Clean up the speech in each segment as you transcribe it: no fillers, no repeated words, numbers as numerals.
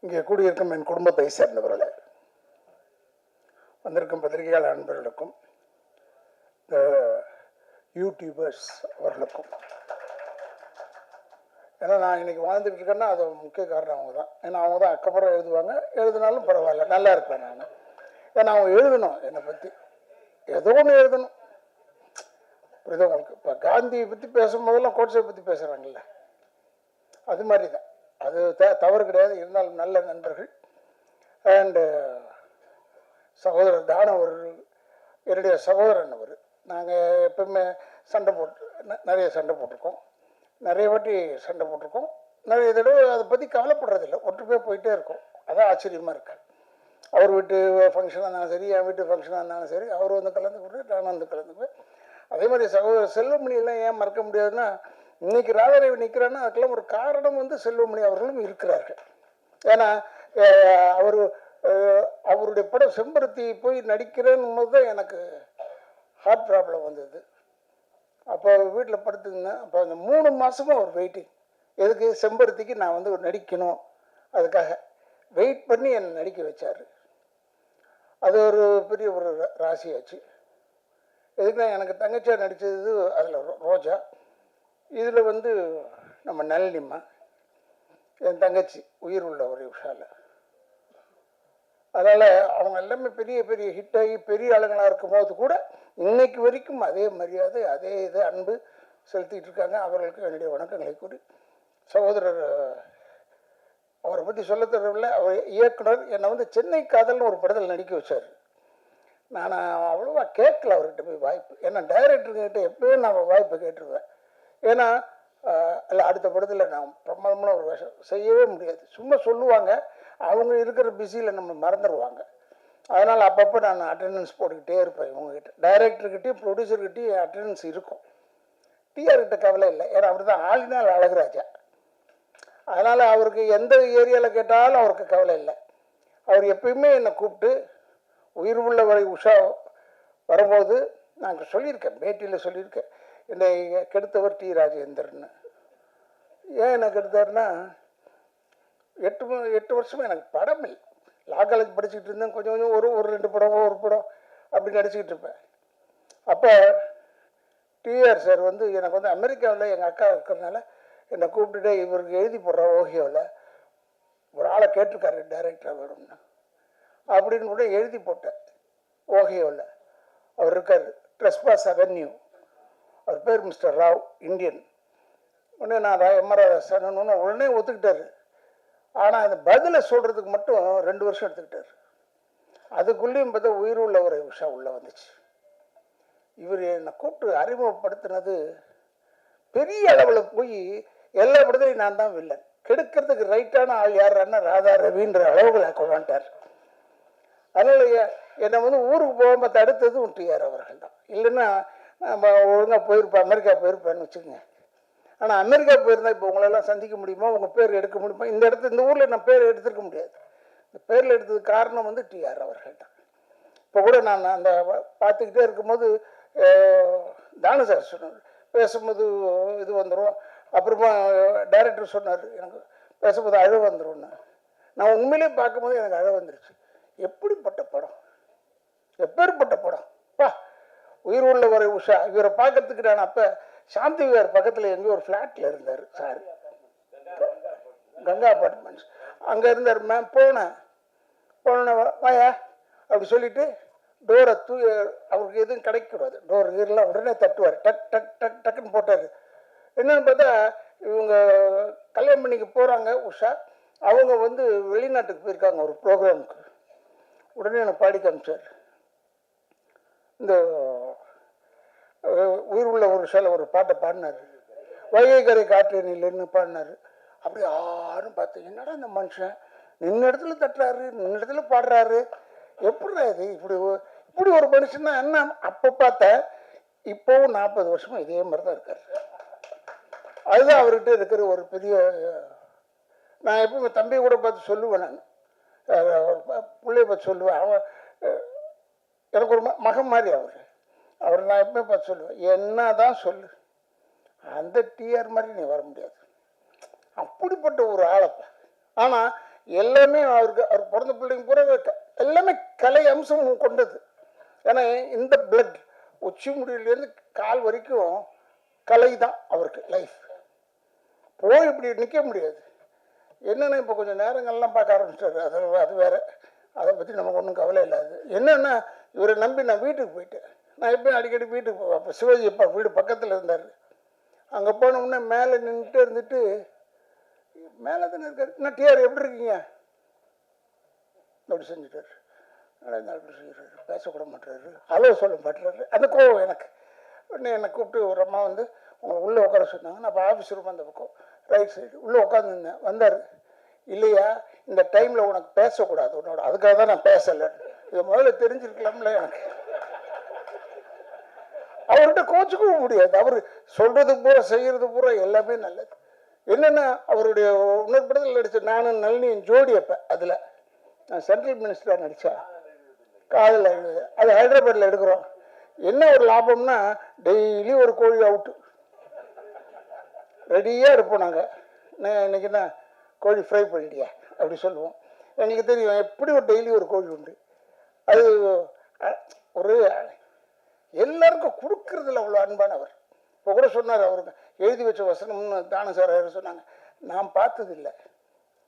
இங்கே கூடியிருக்கும் என் குடும்பத்தை சேர்ந்தவர்களே, வந்திருக்கும் பத்திரிகையாளர் நண்பர்களுக்கும் இந்த யூடியூபர்ஸ் அவர்களுக்கும், ஏன்னா நான் இன்னைக்கு வாழ்ந்துட்டு இருக்கேன்னா அது முக்கிய காரணம் அவங்க தான். ஏன்னா அவங்க தான் அக்கப்புறம் எழுதுவாங்க, எழுதினாலும் பரவாயில்ல, நல்லா இருப்பேன் நான். ஏன்னா அவங்க எழுதணும், என்னை பற்றி ஏதோ ஒன்று எழுதணும். புரியுது உங்களுக்கு? இப்போ காந்தியை பற்றி பேசும்போதெல்லாம் கோட்ஸை பற்றி பேசுகிறாங்கல்ல, அது மாதிரி தான். அது தவறு கிடையாது. இருந்தாலும் நல்ல நண்பர்கள். அண்டு சகோதரர் தான அவர் என்னுடைய சகோதரன். அவர் நாங்கள் எப்பவுமே சண்டை நிறைய சண்டை போட்டிருக்கோம், நிறைய வாட்டி சண்டை போட்டிருக்கோம், நிறைய தடவை அதை பற்றி கவலைப்படுறதில்லை, ஒற்றுமையாக போயிட்டே இருக்கோம். அதான் ஆச்சரியமாக இருக்கு. அவர் வீட்டு ஃபங்க்ஷனாக இருந்தாலும் சரி, என் வீட்டு ஃபங்க்ஷனாக இருந்தாலும் சரி, அவர் வந்து கலந்துக்கிட்டு நான் வந்து கலந்துக்குவேன். அதே மாதிரி சகோதரர் செல்வமணியெல்லாம் ஏன் மறக்க முடியாதுன்னா, இன்னைக்கு ராதாரவி நிற்கிறான்னா அதுக்கெல்லாம் ஒரு காரணம் வந்து செல்வமணி அவர்களும் இருக்கிறார்கள். ஏன்னா அவருடைய படம் செம்பருத்தி போய் நடிக்கிறேன்னு போது தான் எனக்கு ஹார்ட் ப்ராப்ளம் வந்தது. அப்போ வீட்டில் படுத்துருந்தேன். அப்போ அந்த 3 மாதமும் ஒரு வெயிட்டிங். எதுக்கு? செம்பருத்திக்கு நான் வந்து நடிக்கணும், அதுக்காக வெயிட் பண்ணி என்னை நடிக்க வச்சார். அது ஒரு பெரிய ஒரு ராசியாச்சு. எதுக்குன்னா எனக்கு தங்கச்சியாக நடித்தது அதில் ரோஜா, இதில் வந்து நம்ம நளினிம்மா, என் தங்கச்சி உயிர் உள்ள ஒரு விஷால. அதனால் அவங்க எல்லாமே பெரிய பெரிய ஹிட் ஆகி பெரிய ஆளுங்களாக இருக்கும்போது கூட இன்னைக்கு வரைக்கும் அதே மரியாதை, அதே இது அன்பு செலுத்திட்டு இருக்காங்க. அவர்களுக்கு என்னுடைய வணக்கங்களை கூறி, சகோதரர் அவரை பற்றி சொல்ல தரவில்லை. அவர் இயக்குனர் என்னை வந்து சென்னை காதல்னு ஒரு படத்தில் நடிக்க வச்சார். நான் அவ்வளோவா கேட்கல அவர்கிட்ட போய் வாய்ப்பு. ஏன்னா டைரக்டர்கிட்ட எப்போயும் நான் வாய்ப்பு கேட்டுருவேன். ஏன்னா இல்லை, அடுத்த படத்தில் நான் பிரமாதமான ஒரு வேஷம் செய்யவே முடியாது. சும்மா சொல்லுவாங்க, அவங்க இருக்கிற பிஸியில் நம்ம மறந்துடுவாங்க. அதனால் அப்பப்போ நான் அட்டெண்டன்ஸ் போட்டுக்கிட்டே இருப்பேன். இவங்ககிட்ட டைரக்டர்கிட்டையும் ப்ரொடியூசர்கிட்டையும் அட்டெண்டன்ஸ் இருக்கும். டிஆர்கிட்ட கவலை இல்லை, ஏன்னா அவர் தான் ஆளினால் அழகுராஜா. அதனால் அவருக்கு எந்த ஏரியாவில் கேட்டாலும் அவருக்கு கவலை இல்லை. அவர் எப்பயுமே என்னை கூப்பிட்டு, உயிர் உள்ள வரை உஷா வரும்போது நாங்கள் சொல்லியிருக்கேன், பேட்டியில் சொல்லியிருக்கேன், என்னை கெடுத்தவர் டி ராஜேந்தர்னு. ஏன் என்ன கெடுத்தாருன்னா, 8 வருஷமாக எனக்கு படம் இல்லை. லா காலேஜ் படிச்சுக்கிட்டு இருந்தேன். கொஞ்சம் கொஞ்சம் ஒரு 2 படம் ஒரு படம் அப்படி நடிச்சுக்கிட்டு இருப்பேன். அப்போ டிஆர் சார் வந்து எனக்கு வந்து அமெரிக்காவில் எங்கள் அக்கா இருக்கிறதுனால என்னை கூப்பிட்டுட்டு, இவருக்கு எழுதி போடுற ஓஹியோவில் ஒரு ஆளை கேட்டிருக்காரு டைரக்டராக வேணும்னா அப்படின்னு கூட எழுதி போட்டேன். ஓஹியோவில் அவர் இருக்கார், ட்ரெஸ்பாஸ் அவென்யூ. அவர் பேர் மிஸ்டர் ராவ், இந்தியன். உடனே நான் எம்ஆர் ராதாகிருஷ்ணன் உடனே ஒத்துக்கிட்டாரு. ஆனால் அந்த பதிலை சொல்கிறதுக்கு மட்டும் 2 வருஷம் எடுத்துக்கிட்டார். அதுக்குள்ளேயும் பார்த்தா உயிர் உள்ள ஒரு விஷயம் உள்ளே வந்துச்சு. இவர் என்னை கூப்பிட்டு அறிமுகப்படுத்தினது பெரிய அளவில் போய் எல்லா படத்துலையும் நான் தான் வில்லன். கெடுக்கிறதுக்கு ரைட்டான ஆள் யாருன்னா ராதா ரவின்ற அளவுகளை கொண்டாண்டார். அதனால் என்னை வந்து ஊருக்கு போகாமல் தடுத்ததும் டிஆர் அவர்கள் தான். இல்லைன்னா நம்ம ஒழுங்காக போயிருப்பேன், அமெரிக்கா போயிருப்பேன்னு வச்சுக்கோங்க. ஆனால் அமெரிக்கா போயிருந்தால் இப்போ உங்களெல்லாம் சந்திக்க முடியுமா, உங்கள் பேர் எடுக்க முடியுமா? இந்த ஊரில் நான் பேர் எடுத்துருக்க முடியாது. இந்த பேரில் எடுத்ததுக்கு காரணம் வந்து டிஆர் அவர்கள் தான். இப்போ கூட நான் அந்த பார்த்துக்கிட்டே இருக்கும்போது தானு சார் சொன்னார், பேசும்போது இது வந்துடும். அப்புறமா டைரக்டர் சொன்னார், எனக்கு பேசும்போது அழ வந்துடும்னு. நான் உண்மையிலே பார்க்கும்போது எனக்கு அழ வந்துருச்சு. எப்படிப்பட்ட படம், எப்பேற்பட்ட படம் பா! உயிர் உள்ள வரை உஷா. இவரை பார்க்கறதுக்கு நான் அப்போ சாந்தி விகார் பக்கத்தில் எங்கேயோ ஒரு ஃப்ளாட்டில் இருந்தார் சார், கங்கா அப்பார்ட்மெண்ட்ஸ். அங்கே இருந்தார். மேம் போனேன் வாயா அப்படி சொல்லிட்டு டோரை அவருக்கு எதுவும் கிடைக்கூடாது, டோர் கீரெலாம் உடனே தட்டுவார். டக் டக் டக் டக்குன்னு போட்டார். என்னன்னு பார்த்தா இவங்க கல்யாணம் பண்ணிக்கு போகிறாங்க உஷா. அவங்க வந்து வெளிநாட்டுக்கு போயிருக்காங்க ஒரு ப்ரோக்ராமுக்கு. உடனே எனக்கு பாடி காமிச்சார். இந்த உயிர் உள்ள ஒரு சில ஒரு பாட்டை பாடினார், வைகை கரை காற்று நிலைன்னு பாடினார். அப்படி யாரும் பார்த்து, என்னடா இந்த மனுஷன் நின்ன இடத்துல தட்டுறாரு, நின்ன இடத்துல பாடுறாரு, எப்படிடா இது இப்படி ஒரு மனுஷன்னா என்ன? அப்போ பார்த்தேன். இப்போவும் 40 வருஷமா இதே மாதிரி தான் இருக்காரு. அதுதான் அவர்கிட்ட இருக்கிற ஒரு பெரிய. நான் எப்போ தம்பியை கூட பார்த்து சொல்லுவேன், நான் பிள்ளைய பார்த்து சொல்லுவேன், அவன் எனக்கு ஒரு மகன் மாதிரி அவர் நான் எப்பவுமே பார்த்து சொல்லுவேன், என்ன தான் சொல்லு, அந்த டிஆர் மாதிரி நீ வர முடியாது. அப்போ அப்படிப்பட்ட ஒரு ஆளப்ப. ஆனால் எல்லாமே அவருக்கு அவர் பிறந்த பிள்ளைங்க பூரா எல்லாமே கலை அம்சம் கொண்டது. ஏன்னா இந்த பிளட் உச்சி முடியிலேருந்து கால் வரைக்கும் கலை தான் அவருக்கு லைஃப். போய் இப்படி நிற்க முடியாது. என்னென்னா இப்போ கொஞ்சம் நேரங்கள்லாம் பார்க்க ஆரம்பிச்சிட்டாரு. அது வேற, அதை பற்றி நமக்கு ஒன்றும் கவலை இல்லாது. என்னென்னா இவரை நம்பி நான் வீட்டுக்கு போயிட்டேன். நான் எப்பயும் அடிக்கடி வீட்டுக்கு போவேன். அப்போ சிவாஜி அப்பா வீடு பக்கத்தில் இருந்தார். அங்கே போனோம்னா மேலே நின்றுட்டு இருந்துட்டு, மேலே தானே இருக்காரு, நான் டிஆர் எப்படி இருக்கீங்க அப்படி செஞ்சுட்டார். அப்படி செய்கிறாரு, பேசக்கூட மாட்டுறாரு, ஹலோ சொல்ல மாட்டுறாரு. அந்த கோவம் எனக்கு. உடனே என்னை கூப்பிட்டு ஒரு அம்மா வந்து உங்களை உள்ளே உட்கார சொன்னாங்க. நான் இப்போ ஆஃபீஸ் ரூம் அந்த பக்கம் ரைட் சைடு உள்ளே உட்காந்துருந்தேன். வந்தார். இல்லையா இந்த டைமில் உனக்கு பேசக்கூடாது உன்னோட, அதுக்காக தான் நான் பேசலை. இதை முதல்ல தெரிஞ்சிருக்கலாம்ல எனக்கு. அவர்கிட்ட கோச்சுக்கவும் முடியாது. அவர் சொல்றது பூரா செய்யறது பூரா எல்லாமே நல்லது. என்னென்னா அவருடைய இன்னொரு படத்தில் நடித்த நானும் நளினியும் ஜோடி. அப்போ அதில் நான் சென்ட்ரல் மினிஸ்டராக நடித்தேன். காதல் அது ஹைதராபாத்தில் எடுக்கிறோம். என்ன ஒரு லாபம்னா டெய்லி ஒரு கோழி அவுட்டு ரெடியாக இருப்போம் நாங்கள். இன்னைக்கு என்ன கோழி ஃப்ரை பண்ணிட்டியா அப்படி சொல்லுவோம். எங்களுக்கு தெரியும் எப்படி ஒரு டெய்லி ஒரு கோழி உண்டு. அது ஒரு எல்லாருக்கும் கொடுக்கறதுல அவ்வளோ அன்பானவர். இப்போ கூட சொன்னார், அவருக்கு எழுதி வச்ச வசனம்னு தானு சார் சொன்னாங்க. நான் பார்த்ததில்லை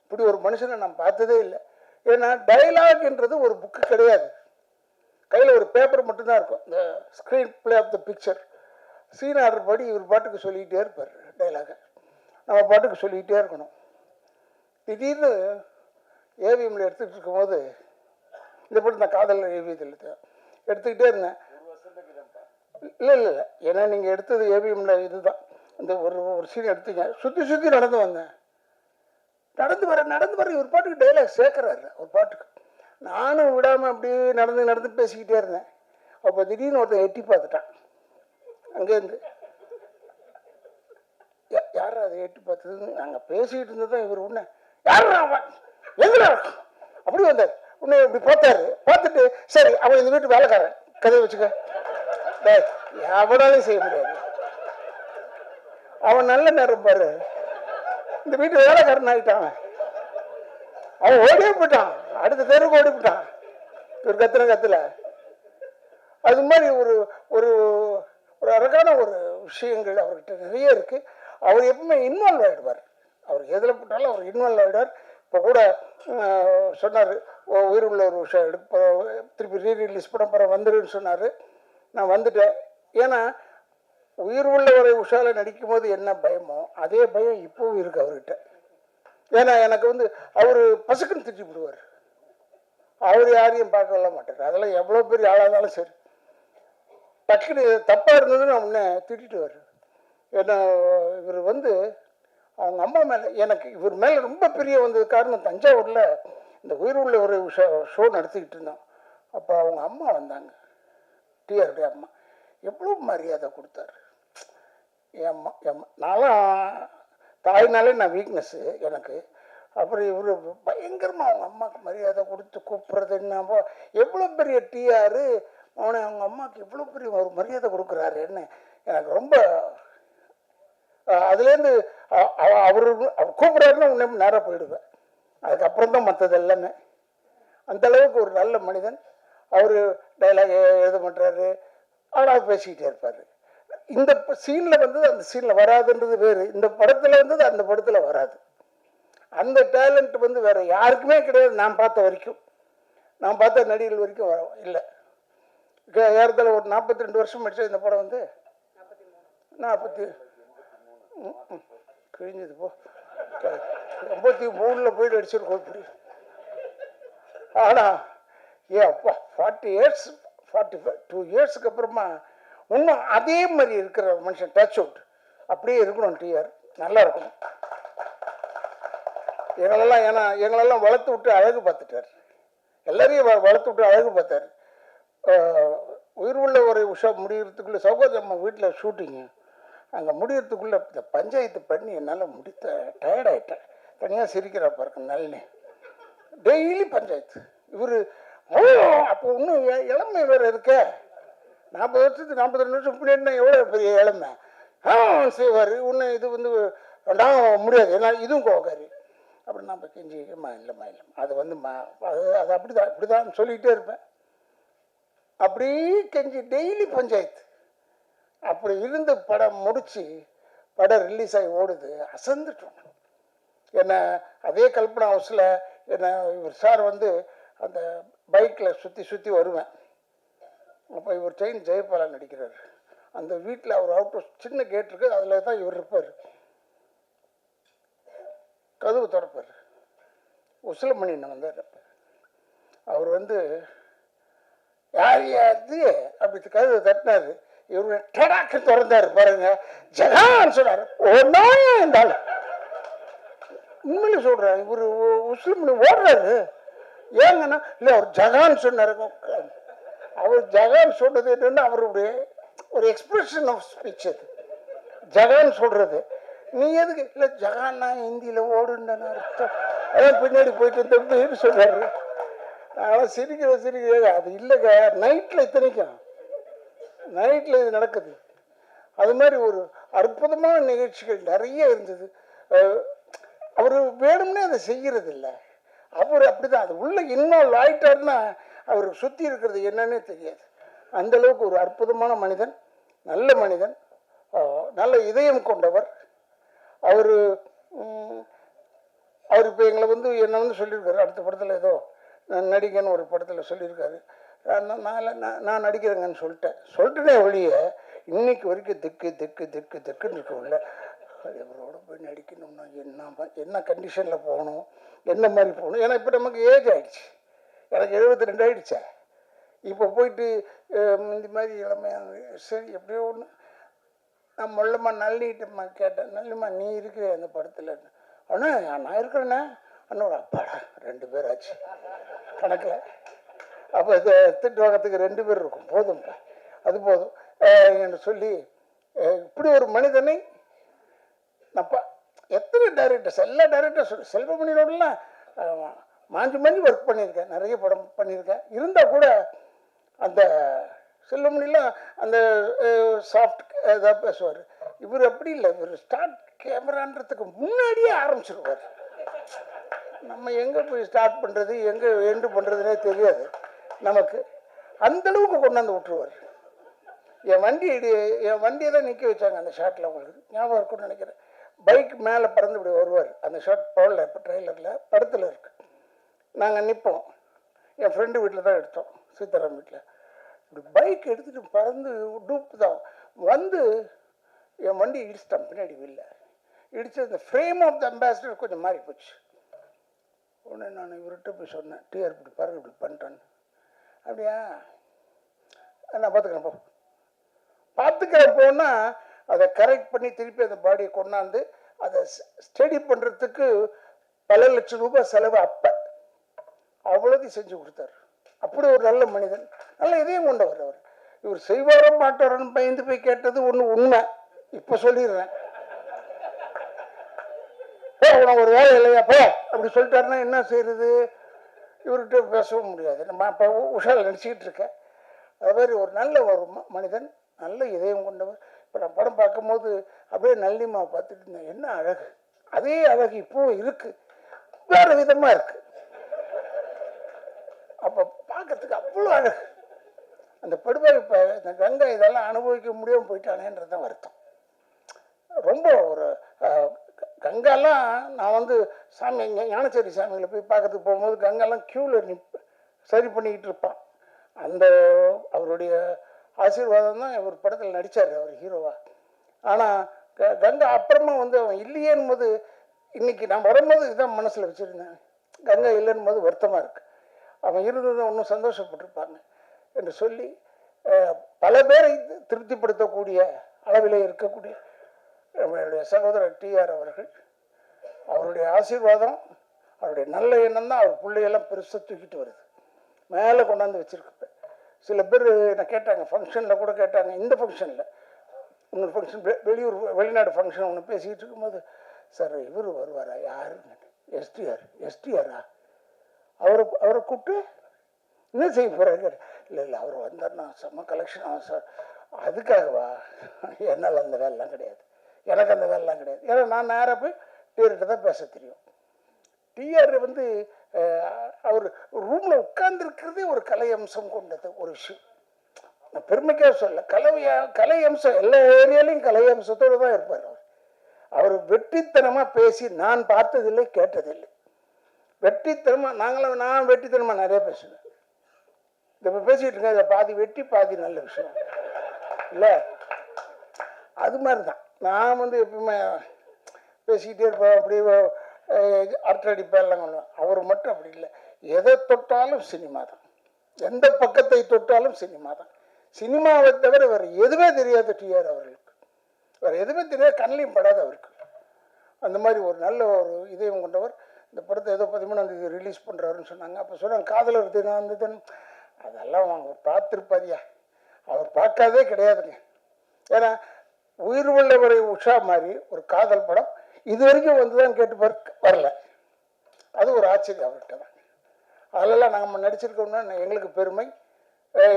இப்படி ஒரு மனுஷனை, நான் பார்த்ததே இல்லை. ஏன்னா டைலாக்ன்றது ஒரு புக்கு கிடையாது. கையில் ஒரு பேப்பர் மட்டும்தான் இருக்கும், இந்த screenplay of the picture. Scene order படி இவர் பாட்டுக்கு சொல்லிக்கிட்டே இருப்பார் டைலாகை. நம்ம பாட்டுக்கு சொல்லிக்கிட்டே இருக்கணும். திடீர்னு ஏவிஎம்ல எடுத்துகிட்டு இருக்கும்போது, இந்த படம் நான் காதல் ஏவியத்தில் எடுத்துக்கிட்டே இருந்தேன். இல்லை இல்லை இல்லை, ஏன்னா நீங்கள் எடுத்தது ஏவிஎம்ல இதுதான். இந்த ஒரு சீன் எடுத்தீங்க, சுற்றி சுற்றி நடந்து வந்தேன். நடந்து வர ஒரு பாட்டுக்கு டைலாக் சேர்க்குறாரு. ஒரு பாட்டுக்கு நானும் விடாமல் அப்படியே நடந்து பேசிக்கிட்டே இருந்தேன். அப்போ திடீர்னு ஒருத்தன் எட்டி பார்த்துட்டான் அங்கேருந்து. யாரும் அதை எட்டி பார்த்தது, நாங்கள் பேசிக்கிட்டு இருந்தது தான். இவர் உடனே யாரும் எங்கடா அப்படி வந்தார். உன்னை இப்படி பார்த்தாரு. பார்த்துட்டு சரி அவன் இந்த வீட்டு வேலைக்காரன், கதையை வச்சுக்க, எவனாலையும் செய்ய முடியாது. அவன் நல்ல நேரம் பாரு, இந்த வீட்டு வேலைக்காரன் ஆகிட்டான். அவன் ஓடியே போயிட்டான், அடுத்த தெருவுக்கு ஓடி போயிட்டான். ஒரு கத்துல அது மாதிரி ஒரு ஒரு ஒரு அழகான ஒரு விஷயங்கள் அவர்கிட்ட நிறைய இருக்கு. அவர் எப்பவுமே இன்வால்வ் ஆகிடுவார். அவர் எதில் போட்டாலும் அவர் இன்வால்வ் ஆகிடுவார். இப்போ கூட சொன்னார், உயிர் உள்ள ஒரு விஷயம் எடுப்ப திருப்பி ரீரிலீஸ் படம் படம் வந்துடுன்னு சொன்னார். நான் வந்துட்டேன். ஏன்னா உயிர் உள்ளவரை உஷாவில் நடிக்கும் போது என்ன பயமோ அதே பயம் இப்போவும் இருக்கு அவர்கிட்ட. ஏன்னா எனக்கு வந்து அவர் பசுக்குன்னு திட்டி விடுவார். அவர் யாரையும் பார்க்க மாட்டார். அதெல்லாம் எவ்வளோ பெரிய ஆளாக இருந்தாலும் சரி, டக்குனு தப்பாக இருந்ததுன்னு உடனே திட்டிட்டு வர்றார். ஏன்னா இவர் வந்து அவங்க அம்மா மேலே, எனக்கு இவர் மேலே ரொம்ப பெரிய வந்தது காரணம், தஞ்சாவூரில் இந்த உயிர் உள்ள ஒரு ஷோ நடத்திக்கிட்டு இருந்தோம். அப்போ அவங்க அம்மா வந்தாங்க, டிஆருடைய அம்மா. எவ்வளோ மரியாதை கொடுத்தாரு என் அம்மா. நான்லாம் தாய்னாலே நான் வீக்னஸ்ஸு எனக்கு. அப்புறம் இவர் பயங்கரமாக அவங்க அம்மாவுக்கு மரியாதை கொடுத்து கூப்பிட்றது என்னப்போ, எவ்வளோ பெரிய டிஆர் அவனை அவங்க அம்மாவுக்கு எவ்வளோ பெரிய ஒரு மரியாதை கொடுக்குறாருன்னு எனக்கு ரொம்ப. அதுலேருந்து அவர் கூப்பிட்றாருன்னா உடனே நேராக போயிடுவேன். அதுக்கப்புறம் தான் மற்றது எல்லாமே. அந்தளவுக்கு ஒரு நல்ல மனிதன். அவர் டைலாக் எழுத மாட்டாரு, ஆனால் பேசிக்கிட்டே இருப்பார். இந்த சீனில் வந்தது அந்த சீனில் வராதுன்றது வேறு, இந்த படத்தில் வந்தது அந்த படத்தில் வராது. அந்த டேலண்ட் வந்து வேறு யாருக்குமே கிடையாது. நான் பார்த்த வரைக்கும், நான் பார்த்த நடிகர்கள் வரைக்கும் இல்லை. ஏறத்தில் ஒரு 42 வருஷம் ஆயிடுச்சு இந்த படம் வந்து. 40 கிழிஞ்சது போ, 83 போயிட்டு அடிச்சிருக்கோம் இப்படி. ஆனால் அப்பா 40 இயர்ஸ் 42 இயர்ஸ்க்கு அப்புறமா இன்னும் அதே மாதிரி இருக்கிற மனுஷன் டச் அவுட் அப்படியே இருக்கணும். டிஆர் நல்லா இருக்கணும். எங்களெல்லாம் ஏன்னா எங்களெல்லாம் வளர்த்து விட்டு அழகு பார்த்துட்டார். எல்லாரையும் வளர்த்து விட்டு அழகு பார்த்தார். உயிர் உள்ள ஒரு உஷா முடிகிறதுக்குள்ளே சௌகரியம்மா வீட்டில் ஷூட்டிங்கு, அங்கே முடிகிறதுக்குள்ளே இந்த பஞ்சாயத்து பண்ணி என்னால் டயர்டாயிட்டேன். தனியாக சிரிக்கிறா பாருங்க நளினி. டெய்லி பஞ்சாயத்து. இவர் அப்போ இன்னும் இளமை வேறு இருக்க. 40 வருஷத்துக்கு 42 வருஷம் முன்னாடி எவ்வளோ பெரிய இளமை செய்வார். இன்னும் இது வந்து நான் முடியாது, ஏன்னா இதுவும் கோவக்காரி அப்படி நான் கெஞ்சி இல்லைம்மா அது வந்து அது அப்படிதான் சொல்லிக்கிட்டே இருப்பேன். அப்படி கெஞ்சி டெய்லி பஞ்சாயத்து. அப்படி இருந்து படம் முடிச்சு படம் ரிலீஸ் ஆகி ஓடுது, அசந்துட்டோம். என்ன அதே கல்பனா ஹவுஸில் என்ன இவர் சார் வந்து அந்த பைக்கில் சுற்றி வருவேன். அப்போ இவர் செயின் ஜெயபாலா நடிக்கிறார். அந்த வீட்டில் அவர் அவுட் சின்ன கேட் இருக்குது, அதில் தான் இவர் இருப்பார். கதவு திறப்பார். உசிலமணின்னு வந்தார். அவர் வந்து யார் அது அப்படி கதவை தட்டினார். இவரு டடாக்கு திறந்தாரு பாருங்க, ஜகான் சொன்னார். ஒன்னா இருந்தாலும் உண்மையில சொல்றேன், இவரு உசிலமணி ஓடுறாரு. ஏங்கன்னா இல்லை அவர் ஜகான் சொன்னார். அவர் ஜகான் சொன்னது என்னன்னா அவருடைய ஒரு எக்ஸ்பிரஷன் ஆஃப் ஸ்பீச். அது ஜகான் சொல்றது. நீ எதுக்கு இல்லை ஜகான்னா ஹிந்தியில் ஓடுன்னு அர்த்தம், அதான் பின்னாடி போயிட்டு இருந்தேன்னு சொன்னாரு. அதெல்லாம் சிரிக்கிற அது இல்லைங்க, நைட்டில் இத்தனைக்கும் நைட்டில் இது நடக்குது. அது மாதிரி ஒரு அற்புதமான நிகழ்ச்சிகள் நிறைய இருந்தது. அவர் வேணும்னே அதை செய்கிறது இல்லை, அவர் அப்படிதான். அது உள்ள இன்வால்வ் ஆயிட்டாருன்னா அவருக்கு சுற்றி இருக்கிறது என்னன்னே தெரியாது. அந்த அளவுக்கு ஒரு அற்புதமான மனிதன், நல்ல மனிதன், நல்ல இதயம் கொண்டவர். அவர் இப்போ எங்களை வந்து என்ன வந்து சொல்லியிருக்காரு, அடுத்த படத்தில் ஏதோ நடிகன்னு ஒரு படத்தில் சொல்லியிருக்காரு. நான் நடிக்கிறேங்கன்னு சொல்லிட்டேனே ஒழிய இன்னைக்கு வரைக்கும் திக்குன்னு இருக்கவில்லை. அவரோட போய் நடிக்கணும்னா என்ன கண்டிஷனில் போகணும், என்ன மாதிரி போகணும். ஏன்னா இப்போ நமக்கு ஏஜ் ஆகிடுச்சு, எனக்கு 72 ஆகிடுச்சா. இப்போ போயிட்டு இந்த மாதிரி இளமையாக சரி எப்படியோ ஒன்று. நான் மொல்லம்மா நல்லிட்டம்மா கேட்டேன், நல்லம்மா நீ இருக்கிற அந்த படத்தில். அண்ணா நான் இருக்கிறேண்ணே. அண்ணோட அப்பாடா 2 பேர் ஆச்சு கணக்கில். அப்போ இதை திட்டு வாங்கிறதுக்கு 2 பேர் இருக்கும், போதும்ப்பா அது போதும் என்று சொல்லி இப்படி ஒரு மனிதனை நப்பா. எத்தனை டைரக்டர்ஸ், எல்லா டைரக்டர்ஸ் செல்வமணியோடலாம் மாஞ்சி ஒர்க் பண்ணியிருக்கேன், நிறைய படம் பண்ணியிருக்கேன். இருந்தால் கூட அந்த செல்வமணிலாம் அந்த சாஃப்ட் இதாக பேசுவார். இவர் அப்படி இல்லை, இவர் ஸ்டார்ட் கேமரான்றதுக்கு முன்னாடியே ஆரம்பிச்சிருவார். நம்ம எங்கே போய் ஸ்டார்ட் பண்ணுறது எங்கே எண்டு பண்ணுறதுனே தெரியாது நமக்கு. அந்தளவுக்கு கொண்டாந்து விட்டுருவார். என் வண்டியை தான் நிற்க வச்சாங்க அந்த ஷாட்டில், உங்களுக்கு ஞாபகம் இருக்குன்னு நினைக்கிறேன். பைக் மேலே பறந்து இப்படி வருவார். அந்த ஷாட் போடல, இப்போ ட்ரெய்லரில் படத்தில் இருக்குது. நாங்கள் நிற்போம், என் ஃப்ரெண்டு வீட்டில் தான் எடுத்தோம், சீதாராம் வீட்டில். இப்படி பைக் எடுத்துகிட்டு பறந்து டூப்பு தான் வந்து என் வண்டி இடிச்சிட்டான் பின்னாடி வெளில. இடித்து அந்த ஃப்ரேம் ஆஃப் த அம்பாசிடர் கொஞ்சம் மாறி போச்சு. உடனே நான் இவர்கிட்ட போய் சொன்னேன், டிஆர் இப்படி பாருங்க இப்படி பண்ணிட்டான்னு. அப்படியா நான் பார்த்துக்கிறேன் போனால் அதை கரெக்ட் பண்ணி திருப்பி அந்த பாடியை கொண்டாந்து அதை ஸ்டடி பண்ணுறதுக்கு பல லட்சம் ரூபாய் செலவு. அப்போ அவ்வளோதையும் செஞ்சு கொடுத்தாரு. அப்படி ஒரு நல்ல மனிதன், நல்ல இதயம் கொண்டவர் அவர். இவர் செய்வாரோ மாட்டாரோன்னு பயந்து போய் கேட்டது ஒன்று உண்மை. இப்போ சொல்லிடுறேன், உனக்கு ஒரு வேலை இல்லையா போ அப்படி சொல்லிட்டாருன்னா என்ன செய்யறது? இவர்கிட்ட பேசவும் முடியாது. நம்ம இப்போ உஷால் நினச்சிக்கிட்டு இருக்கேன். அது மாதிரி ஒரு நல்ல ஒரு மனிதன், நல்ல இதயம் கொண்டவர். இப்போ நான் படம் பார்க்கும்போது அப்படியே நல்லிமாவை பார்த்துட்டு இருந்தேன். என்ன அழகு, அதே அழகு இப்போவும் இருக்குது, வேறு விதமாக இருக்குது. அப்போ பார்க்கறதுக்கு அவ்வளோ அழகு. அந்த படுபாய் இப்போ இந்த கங்கை இதெல்லாம் அனுபவிக்க முடியாமல் போயிட்டானேன்றது தான் வருத்தம். ரொம்ப ஒரு கங்காலாம் நான் வந்து சாமி ஞானச்சேரி சாமியில் போய் பார்க்கறதுக்கு போகும்போது கங்காலாம் க்யூவில் சரி பண்ணிக்கிட்டு இருப்பான். அந்த அவருடைய ஆசீர்வாதம் தான் ஒரு படத்தில் நடித்தார் அவர் ஹீரோவா. ஆனால் கங்கா அப்புறமா வந்து அவன் இல்லையேன்னு போது, இன்னைக்கு நான் வரும்போது இதுதான் மனசில் வச்சுருந்தேன், கங்கா இல்லைன்னு போது வருத்தமாக இருக்குது. அவன் இருந்தது இன்னும் சந்தோஷப்பட்டிருப்பாங்க என்று சொல்லி பல பேரை திருப்திப்படுத்தக்கூடிய அளவில் இருக்கக்கூடிய நம்மளுடைய சகோதரர் டிஆர் அவர்கள், அவருடைய ஆசீர்வாதம், அவருடைய நல்ல எண்ணம் தான் அவர் பிள்ளையெல்லாம் பெருசாக தூக்கிட்டு வருது, மேலே கொண்டாந்து வச்சுருக்கு. சில பேர் என்ன கேட்டாங்க, ஃபங்க்ஷனில் கூட கேட்டாங்க, இந்த ஃபங்க்ஷனில் இன்னொரு ஃபங்க்ஷன் வெளிநாடு ஃபங்க்ஷன் ஒன்று பேசிக்கிட்டு இருக்கும்போது, சார் இவர் வருவாரா யாருங்க? எஸ்டிஆரா? அவரை கூப்பிட்டு என்ன செய்ய போகிறாரு? இல்லை அவர் வந்தார்னா செம்ம கலெக்ஷன் ஆகும் சார். அதுக்காகவா? என்னால் அந்த வேலைலாம் கிடையாது. எனக்கு அந்த வேலைலாம் கிடையாது. ஏன்னா நான் நேராக போய் டிஆர்கிட்ட தான் பேச தெரியும். டிஆர் வந்து அவர் ரூமில் உட்கார்ந்துருக்கிறதே ஒரு கலை அம்சம் கொண்டது ஒரு விஷயம். நான் பெருமைக்காக சொல்ல, கலை அம்சம் எல்லா ஏரியாலையும் கலை அம்சத்தோடு தான் இருப்பார். அவர் வெற்றித்தனமாக பேசி நான் பார்த்ததில்லை, கேட்டதில்லை. வெற்றித்தனமாக நான் வெற்றித்தனமாக நிறைய பேசுவேன். இப்போ பேசிகிட்டு இருக்கேன், இதில் பாதி வெற்றி பாதி நல்ல விஷயம் இல்லை. அது மாதிரி தான் நான் வந்து எப்பவுமே பேசிக்கிட்டே இருப்பேன். அப்படி அரட்டை அடிப்பேன்லாம் பண்ணுவேன். அவர் மட்டும் அப்படி இல்லை. எதை தொட்டாலும் சினிமா தான், எந்த பக்கத்தை தொட்டாலும் சினிமா தான். சினிமாவை தவிர வேறு எதுவுமே தெரியாது டிஆர் அவர்களுக்கு. வேறு எதுவுமே தெரியாது, கண்ணிலையும் படாது அவருக்கு. அந்த மாதிரி ஒரு நல்ல ஒரு இதயம் கொண்டவர். இந்த படத்தை ஏதோ 13ஆம் தேதி ரிலீஸ் பண்ணுறாருன்னு சொன்னாங்க. அப்போ சொன்னாங்க காதலர் தினம் அந்த தினம். அதெல்லாம் அவங்க பார்த்துருப்பாரியா, அவர் பார்க்காதே கிடையாதுங்க. ஏன்னா உயிர் உள்ளவரை உஷா மாதிரி ஒரு காதல் படம் இது வரைக்கும் வந்து தான் கேட்டு வரல. அது ஒரு ஆச்சரியம் அவர்கிட்ட தான். அதிலெல்லாம் நாங்கள் நடிச்சிருக்கோம்னா எங்களுக்கு பெருமை.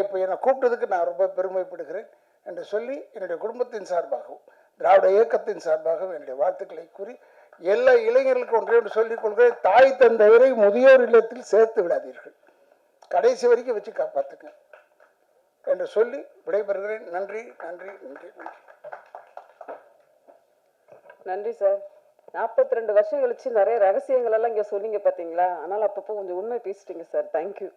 இப்போ என்னை கூப்பிட்டதுக்கு நான் ரொம்ப பெருமைப்படுகிறேன் என்று சொல்லி என்னுடைய குடும்பத்தின் சார்பாகவும் திராவிட இயக்கத்தின் சார்பாகவும் என்னுடைய வாழ்த்துக்களை கூறி எல்லா இளைஞர்களுக்கும் ஒன்றே என்று சொல்லிக் கொள்கிறேன். தாய் தந்தையரை முதியோர் இல்லத்தில் சேர்த்து விடாதீர்கள், கடைசி வரைக்கும் வச்சு காப்பாற்றுங்க என்று சொல்லி விடைபெறுகிறேன். நன்றி நன்றி நன்றி நன்றி. நன்றி சார். 42 வருஷம் கழிச்சு நிறைய ரகசியங்கள் எல்லாம் இங்கே சொன்னீங்க பார்த்தீங்களா? ஆனால் அப்பப்போ கொஞ்சம் உண்மை பேசிட்டீங்க சார். தேங்க்யூ.